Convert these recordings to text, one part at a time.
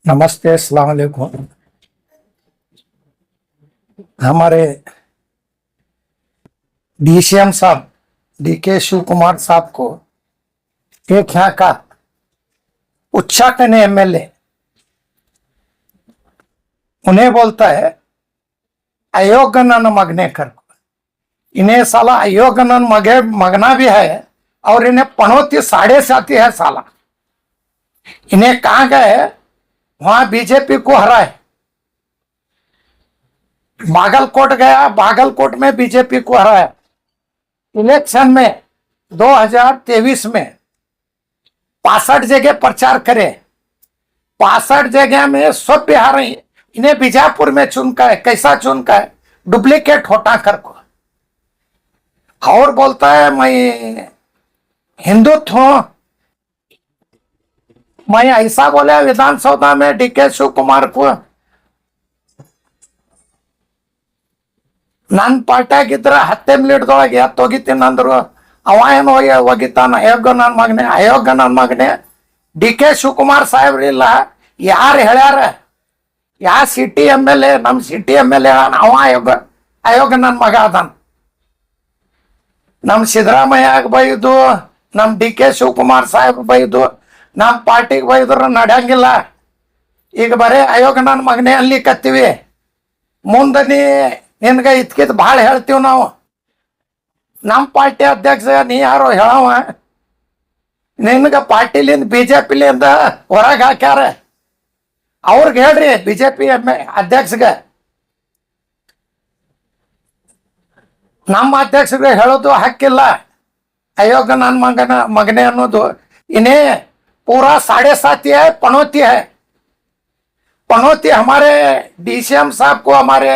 नमस्ते, अस्सलाम वालेकुम। हमारे डीसीएम साहब डीके शिव कुमार साहब को एक यहाँ का उच्चाटन एमएलए उन्हें बोलता है अयोग्यन मगने कर। इन्हें साला अयोग्यन मगे मगना भी है और इन्हें पनौती साढ़े साथी है साला। इन्हें कहाँ गए, वहां बीजेपी को हराए। बागलकोट गया, बागलकोट में बीजेपी को हराया। इलेक्शन में 2023 में 65 जगह प्रचार करे, 65 जगह में सब बिहार इन्हें बीजापुर में चुनका है। कैसा चुनका है? डुप्लीकेट होटा कर को। और बोलता है मैं हिंदुत्व हूं। मैं ऐसा बोले विधानसभा में डीके शिव कुमार को ನನ್ನ ಪಾರ್ಟಿಯಾಗಿದ್ರೆ 10 ಮಿನಿಟ್ದೊಳಗೆ ಎತ್ತೋಗಿತೀನಿ ಅಂದ್ರು ಅವ ಏನು ಹೋಗಿತಾನ ಅಯೋಗ್ಯ ನನ್ನ ಮಗನೇ, ಅಯೋಗ್ಯ ನನ್ನ ಮಗನೇ। ಡಿ.ಕೆ. ಶಿವಕುಮಾರ್ ಸಾಹೇಬ್ರಿಲ್ಲ, ಯಾರು ಹೇಳ್ಯಾರ? ಯಾವ ಸಿಟಿ ಎಮ್.ಎಲ್.ಎ? ನಮ್ಮ ಸಿಟಿ ಎಮ್.ಎಲ್.ಎ ಅವ ಅಯೋಗ್ಯ ನನ್ನ ಮಗ ಅದಾನ। ನಮ್ಮ ಸಿದ್ದರಾಮಯ್ಯ ಬೈದು, ನಮ್ಮ ಡಿ.ಕೆ. ಶಿವಕುಮಾರ್ ಸಾಹೇಬ್ ಬೈದು, ನಮ್ಮ ಪಾರ್ಟಿಗೆ ಬೈದ್ರು ನಡೆಯಂಗಿಲ್ಲ। ಈಗ ಬರೇ ಅಯೋಗ್ಯ ನನ್ನ ಮಗನೇ ಅಲ್ಲಿ ಕತ್ತೀವಿ। ಮುಂದೆ ನಿನ್ಗೆ ಇದ್ಕಿದ್ ಭಾಳ ಹೇಳ್ತೀವಿ ನಾವು। ನಮ್ಮ ಪಾರ್ಟಿ ಅಧ್ಯಕ್ಷ ನೀ ಯಾರೋ ಹೇಳವ, ನಿನ್ಗೆ ಪಾರ್ಟಿಲಿಂದ ಬಿಜೆಪಿಲಿಂದ ಹೊರಗೆ ಹಾಕ್ಯಾರ। ಅವ್ರಿಗೆ ಹೇಳ್ರಿ ಬಿಜೆಪಿ ಅಧ್ಯಕ್ಷಗೆ, ನಮ್ಮ ಅಧ್ಯಕ್ಷರಿಗೆ ಹೇಳೋದು ಹಕ್ಕಿಲ್ಲ ಅಯೋಗ್ಯ ನನ್ನ ಮಗನೇ ಅನ್ನೋದು। इन्हें पूरा 7.5 है, पनौती है। पनौती हमारे डीसीएम साहब को, हमारे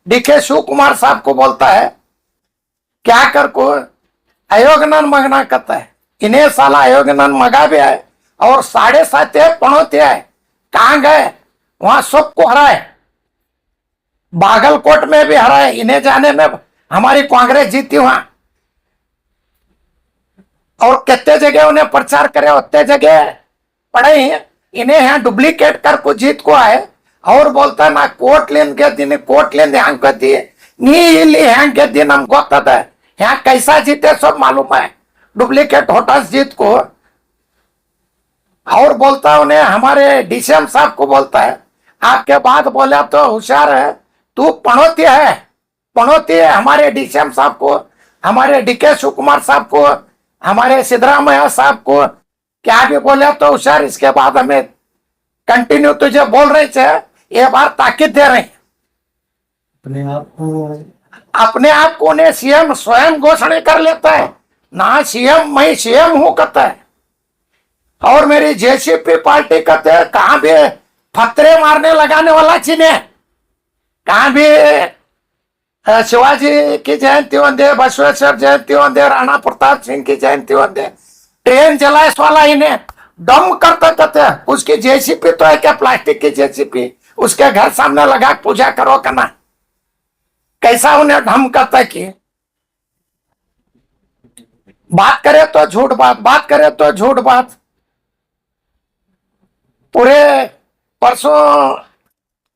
डीके शिव कुमार साहब को बोलता है क्या कर को अयोग्यन मगना कहता है। इन्हें साला अयोग्यन मगा भी है और 7.5 है, पनौती है। कहाँ गए? वहां सबको हराए, बागलकोट में भी हराए। इन्हें जाने में हमारी कांग्रेस जीती वहां। और कितने जगह उन्हें प्रचार करे, उतने जगह पढ़े। इन्हें यहाँ डुप्लीकेट कर को जीत को आए और बोलता ना कोर्ट लेन ಗೆದ್ದೀನಿ, कोर्ट लेन ह्यांग ಗೆದ್ದಿ, ನೀ ಇಲ್ಲಿ ಹ್ಯಾಂಗ್ ಗೆದ್ದಿ ನಮ್ಗೆ ಗೊತ್ತದ। यहाँ कैसा जीते सब मालूम है, डुप्लीकेट होटस जीत को। और बोलता उन्हें हमारे डीसीएम साहब को बोलता है आपके बाद बोला तो होशियार है, तू पनौती है, पनौती है। हमारे डीसीएम साहब को, हमारे डीके शिव कुमार साहब को, हमारे सिद्धरामैया साहब को क्या भी बोले तो होशियार। इसके बाद हमें कंटिन्यू तुझे बोल रहे थे, ये बार ताकीद दे रहे। अपने आप को ने सीएम स्वयं घोषणा कर लेता है ना, सीएम मैं सीएम हूं कहता है। और मेरी जेसीपी पार्टी कहते हैं, कहां भी फतरे मारने लगाने वाला चीने, कहां भी शिवाजी की जयंती वंदे, बसवेश्वर जयंती वंदे, राणा प्रताप सिंह की जयंती वंदे, ट्रेन चलाए वाला इन्हें दम करता कहते हैं। उसकी जेसीपी तो है क्या, प्लास्टिक की जेसीपी, उसके घर सामने लगा पूजा करो करना। कैसा उन्हें ढम करता कि बात करे तो झूठ बात, बात करे तो झूठ बात। पूरे परसों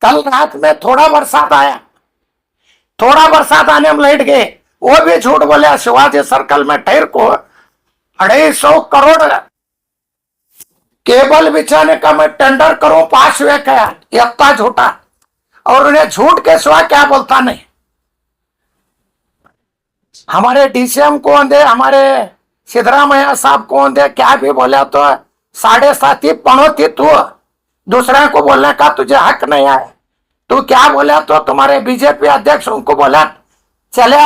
कल रात में थोड़ा बरसात आया, थोड़ा बरसात आने में लेट गए, वो भी झूठ बोले। शिवाजी सर्कल में ठहर को 250 करोड़ केबल बिछाने का मैं टेंडर करूं, पास हुए क्या, इतना झूठा। और उन्हें झूठ के सिवा क्या बोलता नहीं। हमारे डीसीएम को दे, हमारे सिद्धरामैया साहब को दे, क्या भी बोले तो 7.5 पनौती। तू दूसरे को बोलने का तुझे हक नहीं है। तू क्या बोला तो तुम्हारे बीजेपी अध्यक्ष उनको बोला चले,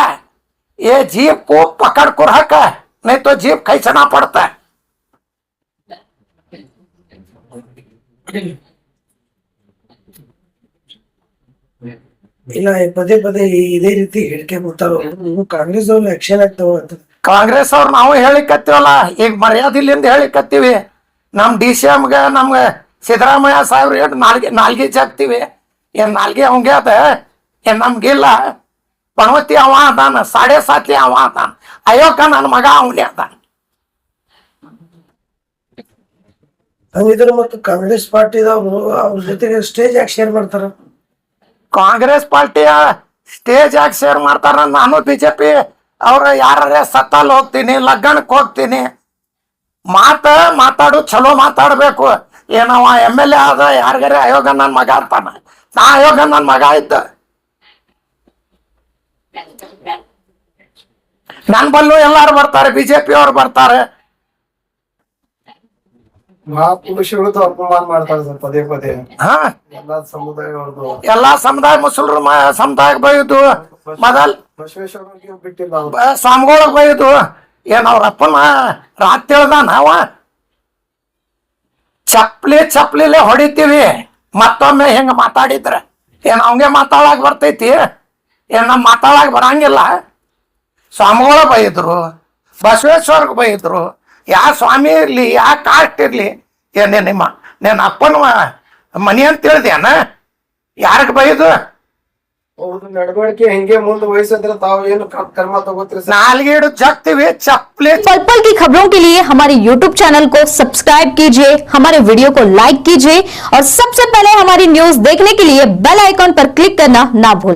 ये जीप को पकड़ को रख है, नहीं तो जीप खींचना पड़ता है। ಇಲ್ಲ ಪದೇ ಪದೇ ಇದೇ ರೀತಿ ಹೇಳಿಕೆ ಕೊಡ್ತಾರೋ ಕಾಂಗ್ರೆಸ್ ಅವ್ರು ಆಕ್ಷನ್ ಆಗ್ತಾವ ಅಂತ ಕಾಂಗ್ರೆಸ್ ಅವ್ರು ನಾವು ಹೇಳಿಕತ್ತೀವಲ್ಲ, ಈಗ ಮರ್ಯಾದಿಲಿಂದ ಹೇಳಿಕತ್ತೀವಿ। ನಮ್ ಡಿಸಿಎಂಗೆ ನಮ್ಗೆ ಸಿದ್ದರಾಮಯ್ಯ ಸಾಹೇಬ್ರು ನಾಲ್ಗೆ ಜಾಗ್ತೀವಿ। ಏನ್ ನಾಲ್ಗೆ ಅವಂಗೆ ಅದ, ಏನ್ ನಮ್ಗಿಲ್ಲ। ಪಣವತಿ ಅವ ಅದಾನ 7.5 ಅವ ಅದಾನ ಅಯೋಕ ನನ್ನ ಮಗ ಅವನೇ ಅದಾನ ಹಂಗಿದ್ರೆ ಮತ್ತೆ ಕಾಂಗ್ರೆಸ್ ಪಾರ್ಟಿದವ್ರು ಅವ್ರ ಜೊತೆಗೆ ಸ್ಟೇಜ್ ಯಾಕೆ ಶೇರ್ ಮಾಡ್ತಾರ ಕಾಂಗ್ರೆಸ್ ಪಾರ್ಟಿಯ ಸ್ಟೇಜ್ ಯಾಕೆ ಶೇರ್ ಮಾಡ್ತಾರ ನಾನು ಬಿಜೆಪಿ ಅವ್ರ ಯಾರೇ ಸತ್ತಲ್ಲಿ ಹೋಗ್ತೀನಿ ಲಗ್ನಕ್ಕೆ ಹೋಗ್ತೀನಿ ಮಾತಾಡು ಚಲೋ ಮಾತಾಡ್ಬೇಕು ಏನವ MLA ಆದ ಯಾರಿಗಾರೆ ಅಯೋಗ ನನ್ನ ಮಗ ಅಂತಾನ ನಾ ಅಯೋಗ ನನ್ನ ಮಗ ಇದ್ದ ನನ್ ಬಲ್ಲೂ ಎಲ್ಲಾರು ಬರ್ತಾರೆ ಬಿಜೆಪಿ ಅವ್ರು ಬರ್ತಾರೆ ಮಹಾಪುರುಷಗಳದ್ದು ಅಪಮಾನ ಮಾಡ್ತಾರೆ ಸರ್ ಪದೇ ಪದೇ ಹಾ ಎಲ್ಲಾ ಸಮುದಾಯವ್ರದ್ದು ಎಲ್ಲಾ ಸಮುದಾಯ ಮುಸಲ್ರು ಸಮುದಾಯಕ್ಕೆ ಬೈದು ಮೊದಲ್ ಬಸವೇಶ್ವರರಿಗೆ ಬಿಟ್ಟಿಲ್ಲ ಅವ್ರು. ಸ್ವಾಮಿಗಳಿಗೆ ಬೈದು ಏನ್ ಅವ್ರ ಅಪ್ಪನ ರಾತ್ರಿ ಹೇಳ್ದಾನ ಅವ ಚಪ್ಲಿಲೆ ಹೊಡಿತೀವಿ ಮತ್ತೊಮ್ಮೆ ಹೆಂಗ ಮಾತಾಡಿದ್ರ ಏನ್ ಅವಂಗೆ ಮಾತಾಡಕ್ ಬರ್ತೈತಿ ಏನ್ ನಮ್ ಮಾತಾಡಕ್ ಬರಂಗಿಲ್ಲ ಸ್ವಾಮಿಗಳ ಬೈದ್ರು ಬಸವೇಶ್ವರ್ಗೆ ಬೈದ್ರು ಯಾ ಸ್ವಾಮಿ ಇರ್ಲಿ ಯಾ ಕಾಸ್ಟ್ ಇರ್ಲಿ ಏನೇ ನಿನ್ನ ಅಪ್ಪನ ಮನಿ ಅಂತ ಹೇಳ್ದೇನ ಯಾರಿಗೆ ಬೈದು ಅವ್ರದ್ದು ನಡವಳಿಕೆ ಹೆಂಗೆ ಮುಂದೆ ವಹಿಸಿದ್ರೆ ತಾವು ಏನು ಕರ್ಮ ತಗೋತೀರಿ ಸರ್ ನಾಲ್ಗೆ ಹಿಡಿದು ಜಗ್ತೀವಿ ಚಪ್ಲಿ पल पल की खबरों के लिए हमारे YouTube चैनल को सब्सक्राइब कीजिए, हमारे वीडियो को लाइक कीजिए और सबसे पहले हमारी न्यूज देखने के लिए बेल आइकॉन पर क्लिक करना ना भूलें।